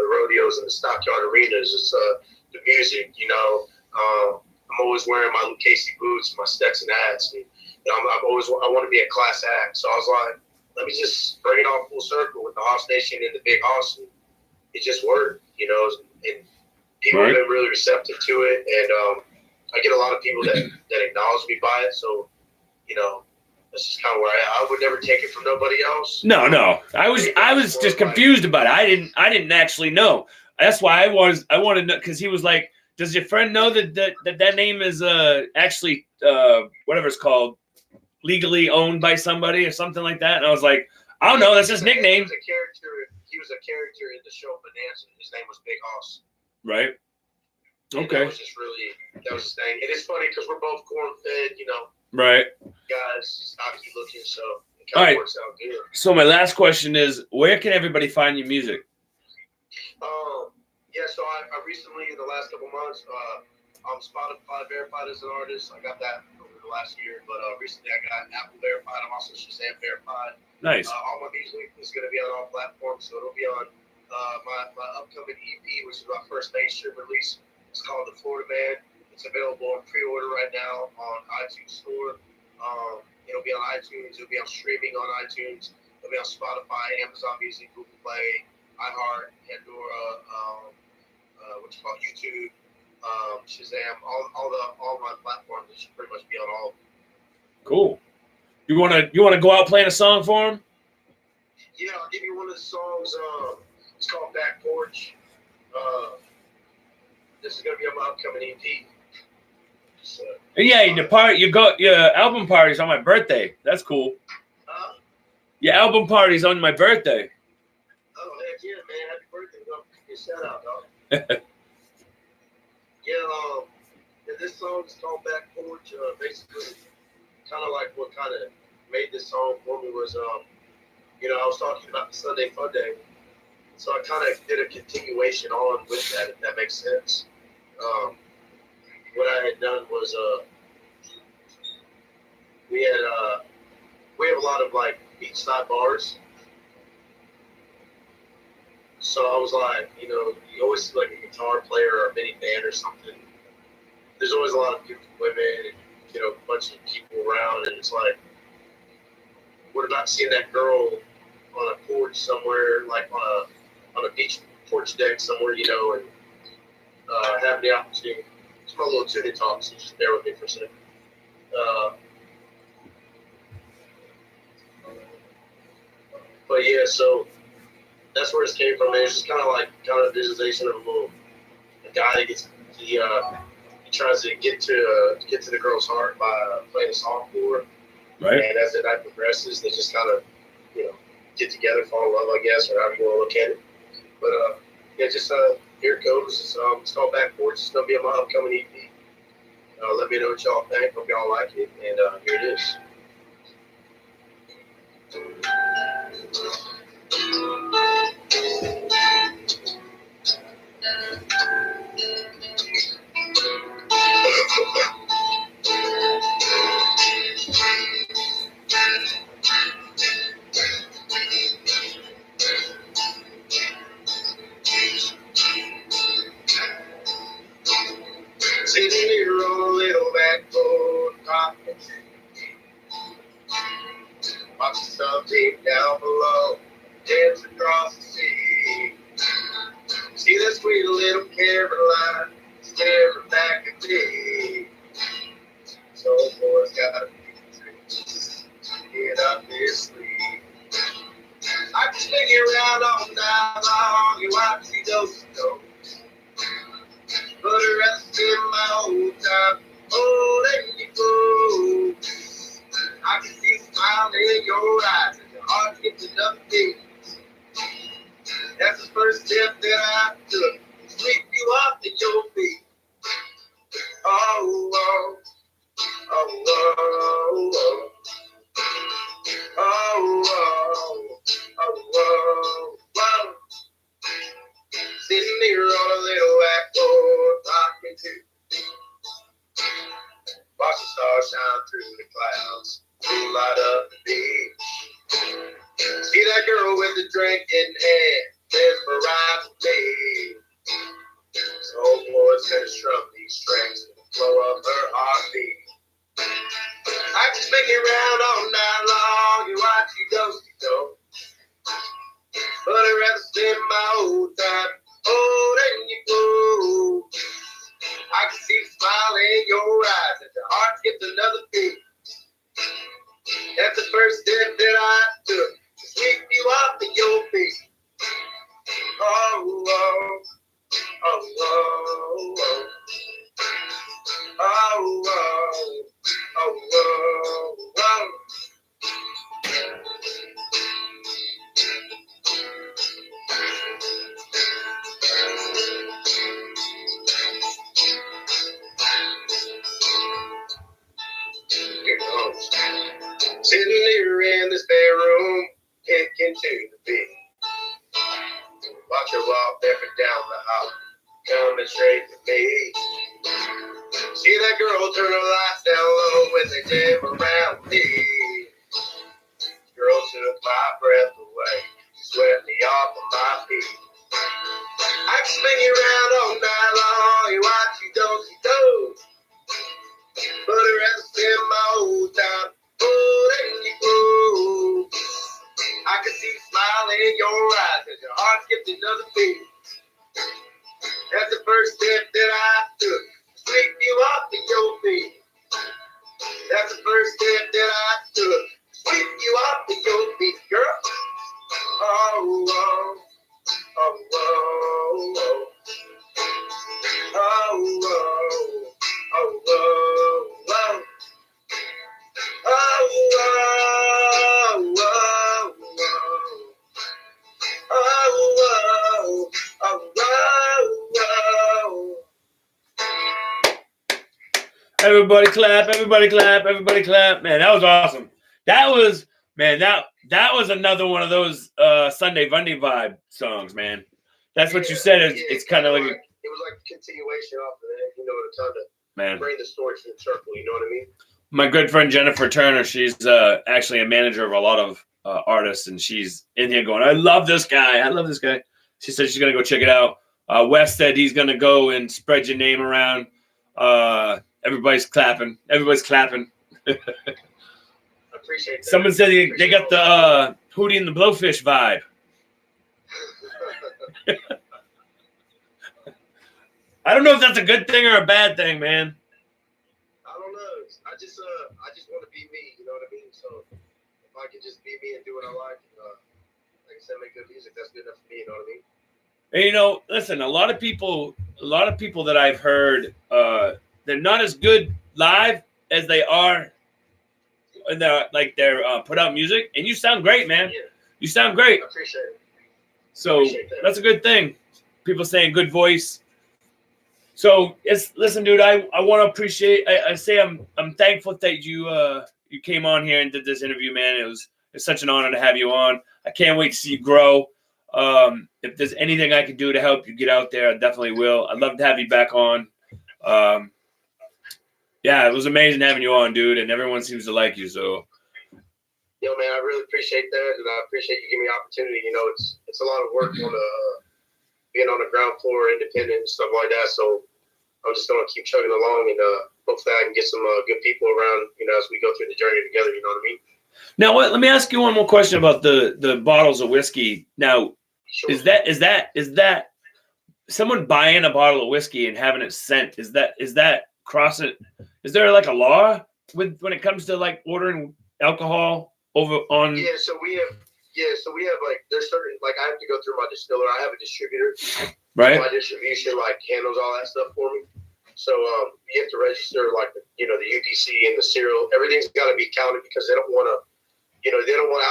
rodeos and the stockyard arenas. It's the music. I'm always wearing my Lucchese boots, my Stetson hats, and I want to be a class act. So I was like, let me just bring it all full circle with the Hoss Nation and the Big Hoss, and it just worked. And people have been really receptive to it, and I get a lot of people that acknowledge me by it. So, that's just kind of where I would never take it from nobody else. No. I was just confused about it. I didn't actually know. That's why I wanted to know, because he was like, does your friend know that name is actually whatever it's called, legally owned by somebody or something like that? And I was like, I don't know, that's his nickname. He was a character in the show Bonanza. His name was Big Hoss. Right. Okay. That was his thing. And it's funny because we're both corn-fed, right. guys, stocky looking, so it kind of works out good. So my last question is, where can everybody find your music? So I recently, in the last couple months, I'm Spotify verified as an artist. I got that over the last year, but recently I got Apple verified. I'm also Shazam verified. Nice. All my music is going to be on all platforms, so it'll be on my upcoming EP, which is my first mainstream release. It's called The Florida Man. It's available on pre-order right now on iTunes Store. It'll be on iTunes. It'll be on streaming on iTunes. It'll be on Spotify, Amazon Music, Google Play, iHeart, Pandora, YouTube. Shazam, all my platforms. It should pretty much be on all. Cool. You wanna go out playing a song for him? Yeah, I'll give you one of the songs. It's called Back Porch. This is gonna be on my upcoming EP. So, Yeah, your album party's on my birthday. That's cool. Your album party's on my birthday. Oh heck yeah, man! Happy birthday! Shout out, dog. Yeah, this song is called Back Porch. Basically, kind of like what kind of made this song for me was, I was talking about the Sunday Fun Day, so I kind of did a continuation on with that, if that makes sense. What I had done was, we have a lot of like beachside bars. So I was like, you always see like a guitar player or a mini band or something. There's always a lot of beautiful women and, a bunch of people around. And it's like, what about seeing that girl on a porch somewhere, like on a beach porch deck somewhere, and have the opportunity. It's my little tuning talk, so just bear with me for a second. But yeah, so that's where it came from. It's just kind of visualization of a guy that he tries to get to the girl's heart by playing a song for her. Right. And as the night progresses, they just kind of get together, fall in love, I guess, or however you want to look at it. But here it goes. It's called Back Porch. It's gonna be on my upcoming EP. Let me know what y'all think. Hope y'all like it. And here it is. Sitting here on a little back porch, rocking, watching sun deep down below, dance across the sea. See that sweet little Caroline staring back at me. So boy's got a few get up his sleeve. I can spin you around all night long, you watch me go. But I'd rather spend my whole time holding you close. I can see a smile in your eyes and your heart skips another beat. That's the first step that I took, sweep you up to your feet. Oh, oh, oh, oh, oh. Oh, oh, oh, oh, oh. Sitting here on a little back porch, rocking too. Watch the stars shine through the clouds, light up the beach. See that girl with the drink in hand, mesmerizing me. So boy's gonna strum these strings and flow up her heartbeat. I can spin you around all night long, you watch you go. But I'd rather spend my whole time holding you close. I can see the smile in your eyes as your heart skips another beat. That's the first step that I took to sweep you off of your feet. Oh, oh, oh, oh, oh. Oh, oh, oh, oh, oh. Here goes. Sitting here in this bedroom, kicking to the beat. Watch her walk up and down the hall, coming straight to me. See that girl turn her lights down low when they jam around me. Girl took my breath away, swept me off of my feet. I can spin you around all night long, you watch you do. But I'd rather spend my whole time holding you close. I can see the smile in your eyes as your heart skips another beat. That's the first step that I took Everybody clap, everybody clap, everybody clap. Man, that was awesome. That was, man, that was another one of those Sunday Funday vibe songs, man. That's what you said. It's kind of like it was like a continuation off of that, you know, to kind of man, bring the story to the circle, you know what I mean? My good friend Jennifer Turner, she's actually a manager of a lot of artists, and she's in here going, I love this guy. I love this guy. She said she's going to go check it out. Wes said he's going to go and spread your name around. Everybody's clapping. Everybody's clapping. I appreciate that. Someone said they got the Hootie and the Blowfish vibe. I don't know if that's a good thing or a bad thing, man. I don't know. I just want to be me, you know what I mean? So if I can just be me and do what I like I said, make good music, that's good enough for me, you know what I mean? And, you know, listen, a lot of people that I've heard, they're not as good live as they are in their put out music, and you sound great, man. Yeah. You sound great. I appreciate it. So that's a good thing. People saying good voice. So listen, dude. I want to appreciate. I say I'm thankful that you came on here and did this interview, man. It's such an honor to have you on. I can't wait to see you grow. If there's anything I can do to help you get out there, I definitely will. I'd love to have you back on. Yeah, it was amazing having you on, dude, and everyone seems to like you. So, yo, man, I really appreciate that, and I appreciate you giving me the opportunity. You know, it's a lot of work on being on the ground floor, independent and stuff like that. So I'm just gonna keep chugging along, and hopefully I can get some good people around. You know, as we go through the journey together. You know what I mean? Now, let me ask you one more question about the bottles of whiskey. Now, sure. Is that someone buying a bottle of whiskey and having it sent? Is that crossing? Is there like a law when it comes to like ordering alcohol over on? Yeah, so we have like there's certain like I have to go through my distiller. I have a distributor. Right. My distribution like handles all that stuff for me. So you have to register like the UPC and the serial. Everything's got to be counted because they don't want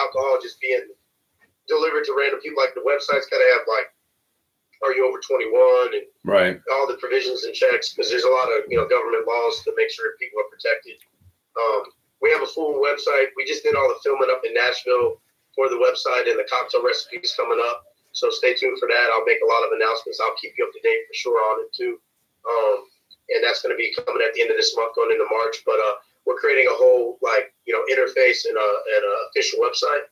alcohol just being delivered to random people. Like the website's got to have like, are you over 21 and right, all the provisions and checks, because there's a lot of government laws to make sure people are protected. We have a full website. We just did all the filming up in Nashville for the website, and the cocktail recipes coming up. So stay tuned for that. I'll make a lot of announcements. I'll keep you up to date for sure on it too. And that's going to be coming at the end of this month, going into March. But we're creating a whole interface and an official website.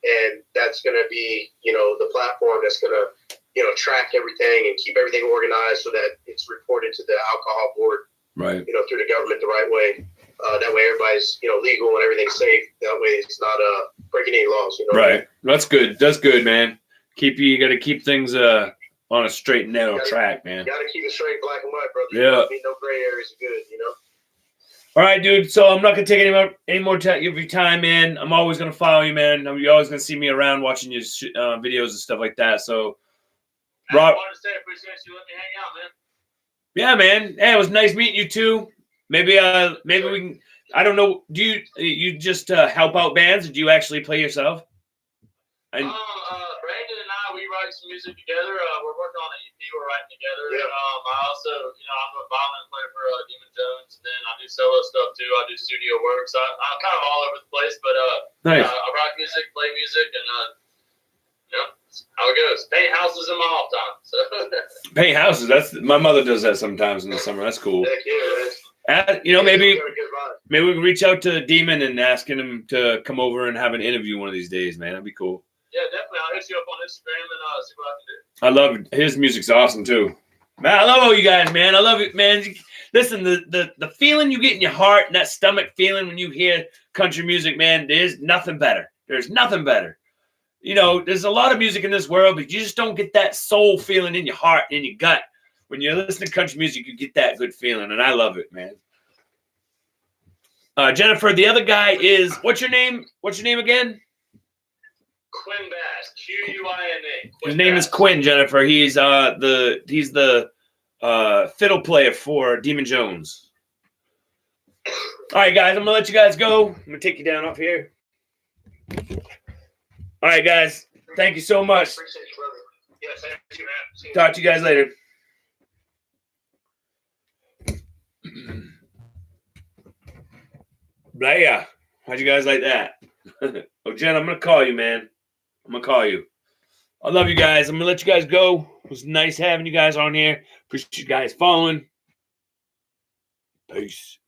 And that's going to be, the platform that's going to, track everything and keep everything organized so that it's reported to the alcohol board, right? Through the government the right way. That way everybody's, legal and everything's safe. That way it's not breaking any laws. Right. That's good. That's good, man. You got to keep things on a straight and narrow track, man. You got to keep it straight, black and white, brother. Yeah. No gray areas are good, All right, dude. So I'm not gonna take any more of your time in. I'm always gonna follow you, man. You're always gonna see me around watching your videos and stuff like that. So, Rob, I wanted to say I appreciate you letting me hang out, man. Yeah, man. Hey, it was nice meeting you too. Maybe we can. I don't know. Do you just help out bands, or do you actually play yourself? Brandon and I, we write some music together. We're working on an EP we're writing together. Yeah. I also, I'm a violin player for Demon Jones. Then I do solo stuff too. I do studio work. So I'm kind of all over the place. But nice. I rock music, play music, and that's how it goes. Paint houses in my off time. So. Paint houses. My mother does that sometimes in the summer. That's cool. Heck yeah, maybe we can reach out to Demon and asking him to come over and have an interview one of these days, man. That'd be cool. Yeah, definitely. I'll hit you up on Instagram and see what I can do. I love it. His music's awesome too. Man, I love all you guys, man. I love it, man. Listen, the feeling you get in your heart and that stomach feeling when you hear country music, man, there's nothing better. There's nothing better. There's a lot of music in this world, but you just don't get that soul feeling in your heart and in your gut. When you're listening to country music, you get that good feeling, and I love it, man. Jennifer, the other guy is, what's your name? What's your name again? Quinn Bass, Quina. His name is Quinn, Jennifer. He's the fiddle player for Demon Jones. All right, guys, I'm gonna let you guys go. I'm gonna take you down up here. All right, guys, thank you so much. Appreciate you, brother. Yeah, thank you, man. Talk to you guys later. Blah. How'd you guys like that? Oh, Jen, I'm going to call you, man. I'm going to call you. I love you guys. I'm going to let you guys go. It was nice having you guys on here. Appreciate you guys following. Peace.